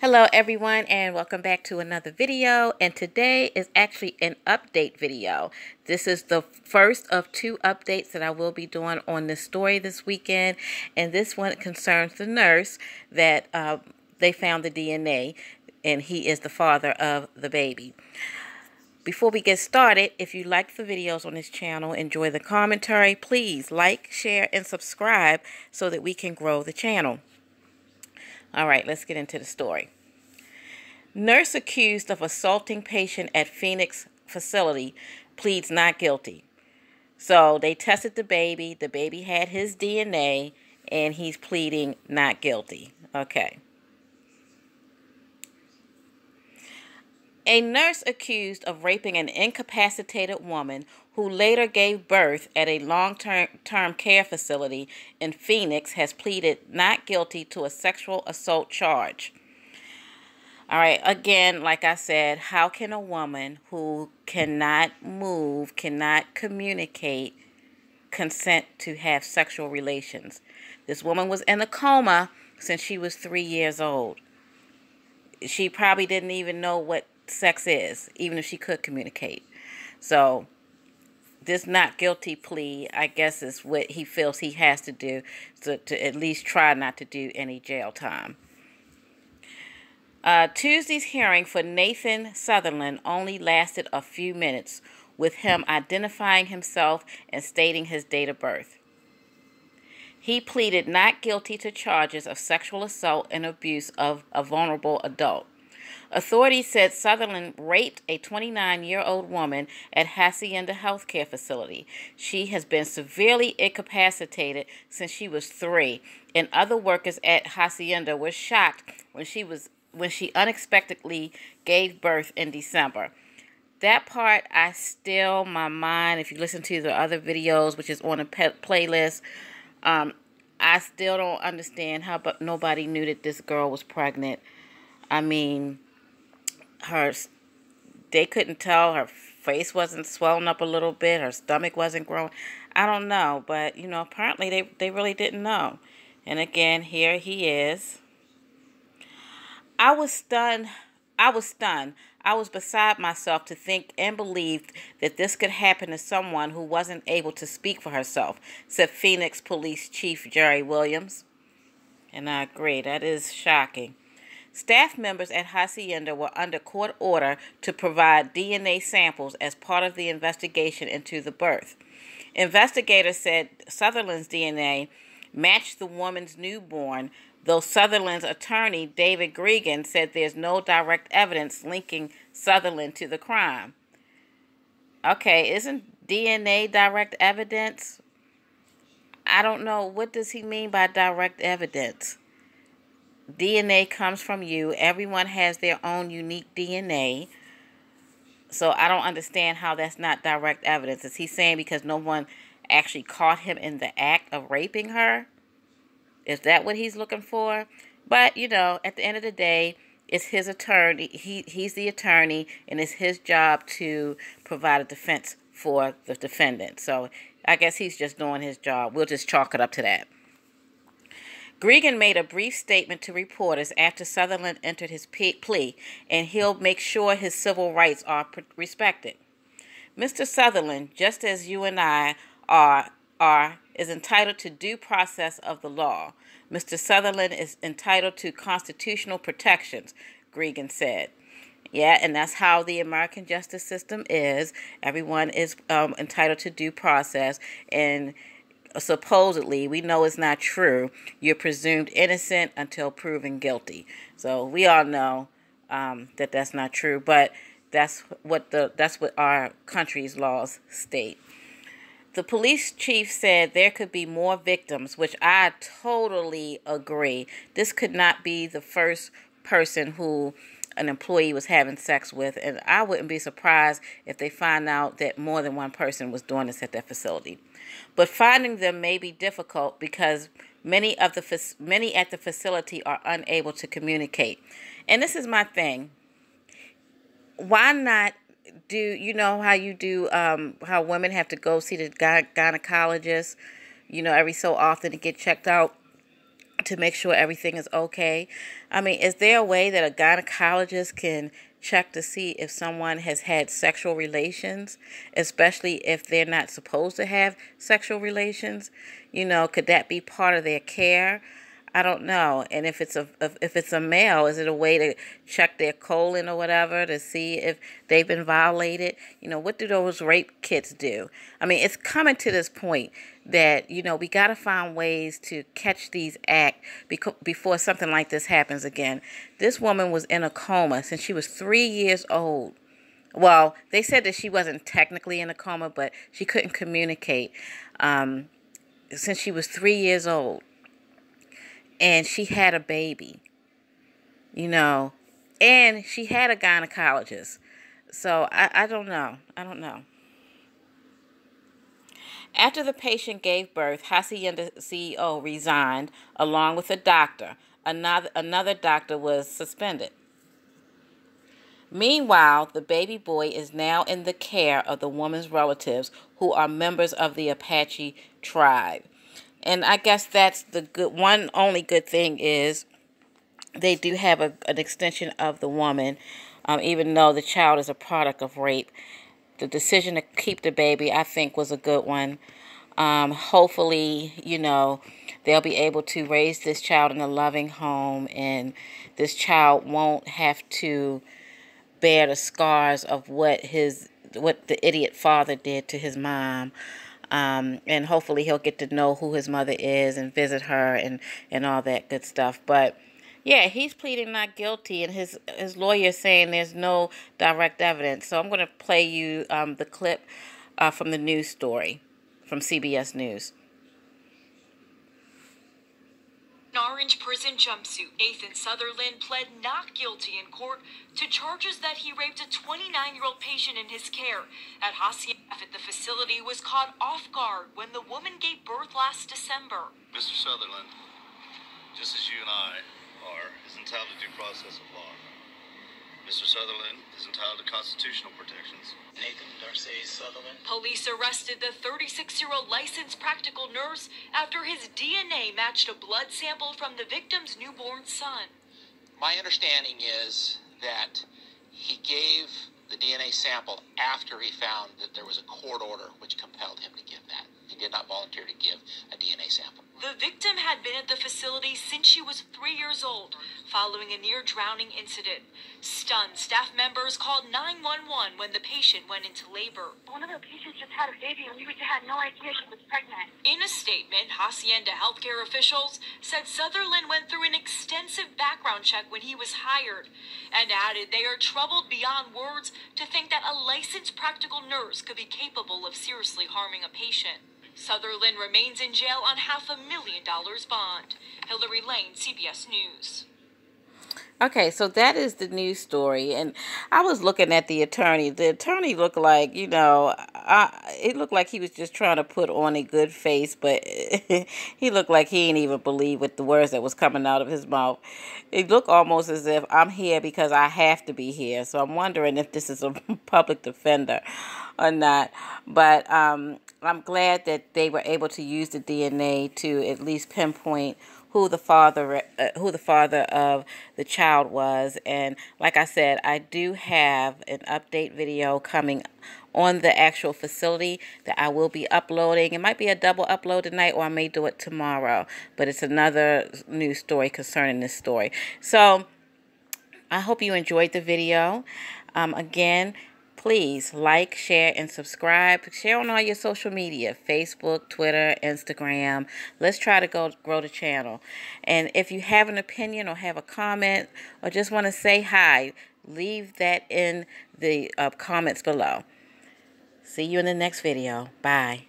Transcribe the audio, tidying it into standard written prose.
Hello everyone and welcome back to another video, and today is actually an update video. This is the first of two updates that I will be doing on this story this weekend, and this one concerns the nurse that they found the DNA, and he is the father of the baby. Before we get started, if you like the videos on this channel, enjoy the commentary, please like, share, and subscribe so that we can grow the channel. All right, let's get into the story. Nurse accused of assaulting patient at Phoenix facility pleads not guilty. So they tested the baby. The baby had his DNA, and he's pleading not guilty. Okay. A nurse accused of raping an incapacitated woman who later gave birth at a long-term care facility in Phoenix has pleaded not guilty to a sexual assault charge. All right, again, like I said, how can a woman who cannot move, cannot communicate, consent to have sexual relations? This woman was in a coma since she was 3 years old. She probably didn't even know what sex is, even if she could communicate. So this not guilty plea, I guess, is what he feels he has to do to at least try not to do any jail time. Tuesday's hearing for Nathan Sutherland only lasted a few minutes, with him identifying himself and stating his date of birth. He pleaded not guilty to charges of sexual assault and abuse of a vulnerable adult. Authorities said Sutherland raped a 29-year-old woman at Hacienda healthcare facility. She has been severely incapacitated since she was 3, and other workers at Hacienda were shocked when she unexpectedly gave birth in December. That part, my mind, if you listen to the other videos, which is on a playlist, I still don't understand how nobody knew that this girl was pregnant. I mean, they couldn't tell. Her face wasn't swelling up a little bit. Her stomach wasn't growing. I don't know, but, apparently they really didn't know. And again, here he is. I was stunned. I was beside myself to think and believe that this could happen to someone who wasn't able to speak for herself, said Phoenix Police Chief Jerry Williams. And I agree, that is shocking. Staff members at Hacienda were under court order to provide DNA samples as part of the investigation into the birth. Investigators said Sutherland's DNA matched the woman's newborn, though Sutherland's attorney, David Gregan, said there's no direct evidence linking Sutherland to the crime. Okay, isn't DNA direct evidence? I don't know. What does he mean by direct evidence? DNA comes from you. Everyone has their own unique DNA. So I don't understand how that's not direct evidence. Is he saying because no one actually caught him in the act of raping her? Is that what he's looking for? But, at the end of the day, it's his attorney. He's the attorney, and it's his job to provide a defense for the defendant. So I guess he's just doing his job. We'll just chalk it up to that. Gregan made a brief statement to reporters after Sutherland entered his plea, and he'll make sure his civil rights are respected. Mr. Sutherland, just as you and I is entitled to due process of the law. Mr. Sutherland is entitled to constitutional protections, Gregan said. Yeah, and that's how the American justice system is. Everyone is entitled to due process, and supposedly, we know it's not true, you're presumed innocent until proven guilty. So we all know that that's not true, but that's what our country's laws state. The police chief said there could be more victims, which I totally agree. This could not be the first person who an employee was having sex with, and I wouldn't be surprised if they find out that more than one person was doing this at that facility. But finding them may be difficult because many at the facility are unable to communicate. And this is my thing. Why not do, how you do, how women have to go see the gynecologist, every so often to get checked out? to make sure everything is okay. I mean, is there a way that a gynecologist can check to see if someone has had sexual relations, especially if they're not supposed to have sexual relations? You know, could that be part of their care? I don't know. And if it's a male, is it a way to check their colon or whatever to see if they've been violated? You know, what do those rape kits do? I mean, it's coming to this point that, you know, we got to find ways to catch these acts before something like this happens again. This woman was in a coma since she was 3 years old. Well, they said that she wasn't technically in a coma, but she couldn't communicate since she was 3 years old. And she had a baby, you know, and she had a gynecologist. So I don't know. I don't know. After the patient gave birth, Hacienda CEO resigned along with a doctor. Another doctor was suspended. Meanwhile, the baby boy is now in the care of the woman's relatives, who are members of the Apache tribe. And I guess that's the only good thing is they do have an extension of the woman, even though the child is a product of rape. The decision to keep the baby, I think, was a good one. Hopefully, you know, they'll be able to raise this child in a loving home, and this child won't have to bear the scars of what the idiot father did to his mom. And hopefully he'll get to know who his mother is and visit her and all that good stuff. But yeah, he's pleading not guilty, and his lawyer is saying there's no direct evidence. So I'm going to play you the clip from the news story from CBS News. An orange prison jumpsuit, Nathan Sutherland pled not guilty in court to charges that he raped a 29-year-old patient in his care at Hacienda. At the facility was caught off guard when the woman gave birth last December. Mr. Sutherland, just as you and I are, is entitled to due process of law. Mr. Sutherland is entitled to constitutional protections. Nathan Darcy Sutherland. Police arrested the 36-year-old licensed practical nurse after his DNA matched a blood sample from the victim's newborn son. My understanding is that he gave the DNA sample after he found that there was a court order which compelled him to give that. He did not volunteer to give a DNA sample. The victim had been at the facility since she was 3 years old, following a near-drowning incident. Stunned, staff members called 911 when the patient went into labor. One of the patients just had a baby and we had no idea she was pregnant. In a statement, Hacienda healthcare officials said Sutherland went through an extensive background check when he was hired, and added they are troubled beyond words to think that a licensed practical nurse could be capable of seriously harming a patient. Sutherland remains in jail on $500,000 bond. Hillary Lane, CBS News. Okay, so that is the news story, and I was looking at the attorney. The attorney looked like, you know, it looked like he was just trying to put on a good face, but he looked like he didn't even believe with the words that was coming out of his mouth. It looked almost as if I'm here because I have to be here. So I'm wondering if this is a public defender or not. But I'm glad that they were able to use the DNA to at least pinpoint who the father of the child was. And like I said, I do have an update video coming on the actual facility that I will be uploading. It might be a double upload tonight, or I may do it tomorrow, but it's another news story concerning this story. So I hope you enjoyed the video. Again, please like, share, and subscribe. Share on all your social media, Facebook, Twitter, Instagram. Let's try to grow the channel. And if you have an opinion or have a comment or just want to say hi, leave that in the comments below. See you in the next video. Bye.